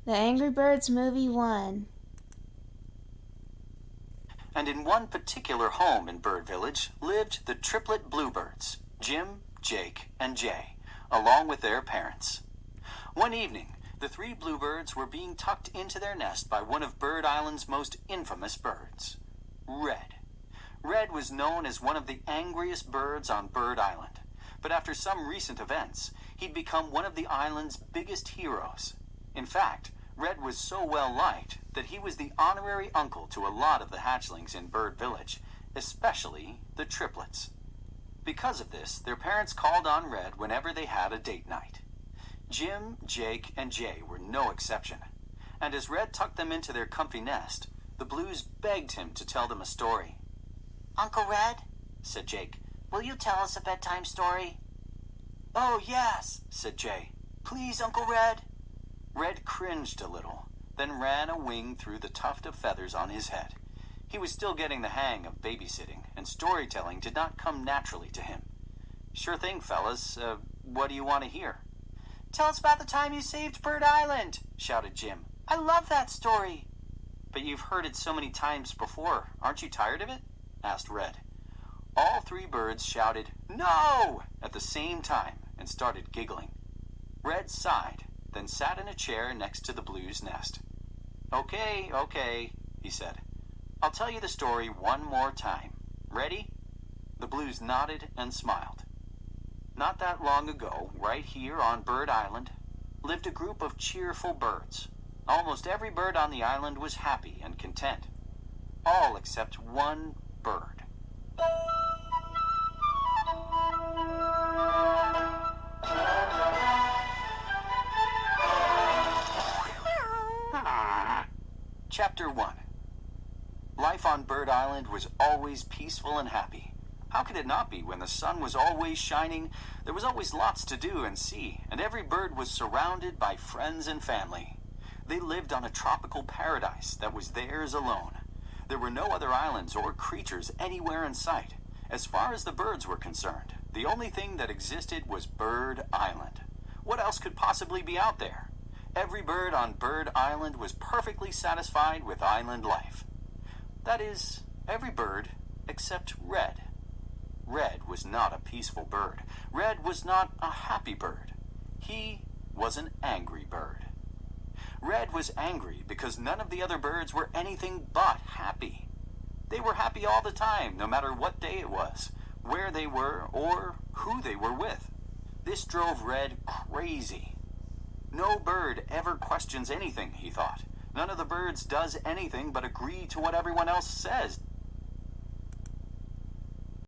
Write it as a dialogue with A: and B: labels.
A: The Angry Birds Movie 1.
B: And in one particular home in Bird Village lived the triplet bluebirds, Jim, Jake, and Jay, along with their parents. One evening, the three bluebirds were being tucked into their nest by one of Bird Island's most infamous birds, Red. Red was known as one of the angriest birds on Bird Island, but after some recent events, he'd become one of the island's biggest heroes. In fact, Red was so well liked that he was the honorary uncle to a lot of the hatchlings in Bird Village, especially the triplets. Because of this, their parents called on Red whenever they had a date night. Jim, Jake, and Jay were no exception, and as Red tucked them into their comfy nest, the Blues begged him to tell them a story.
C: "Uncle Red," said Jake, "will you tell us a bedtime story?"
B: "Oh, yes," said Jay. "Please, Uncle Red." Red cringed a little, then ran a wing through the tuft of feathers on his head. He was still getting the hang of babysitting, and storytelling did not come naturally to him. "Sure thing, fellas. What do you want to hear?"
C: "Tell us about the time you saved Bird Island," shouted Jim. "I love that story."
B: "But you've heard it so many times before. Aren't you tired of it?" asked Red. All three birds shouted, "No!" at the same time and started giggling. Red sighed, then sat in a chair next to the Blues' nest. Okay, he said. "I'll tell you the story one more time. Ready?" The Blues nodded and smiled. Not that long ago, right here on Bird Island, lived a group of cheerful birds. Almost every bird on the island was happy and content. All except one bird. Chapter 1. Life on Bird Island was always peaceful and happy. How could it not be when the sun was always shining, there was always lots to do and see, and every bird was surrounded by friends and family. They lived on a tropical paradise that was theirs alone. There were no other islands or creatures anywhere in sight. As far as the birds were concerned, the only thing that existed was Bird Island. What else could possibly be out there? Every bird on Bird Island was perfectly satisfied with island life. That is, every bird except Red. Red was not a peaceful bird. Red was not a happy bird. He was an angry bird. Red was angry because none of the other birds were anything but happy. They were happy all the time, no matter what day it was, where they were, or who they were with. This drove Red crazy. No bird ever questions anything, he thought. None of the birds does anything but agree to what everyone else says,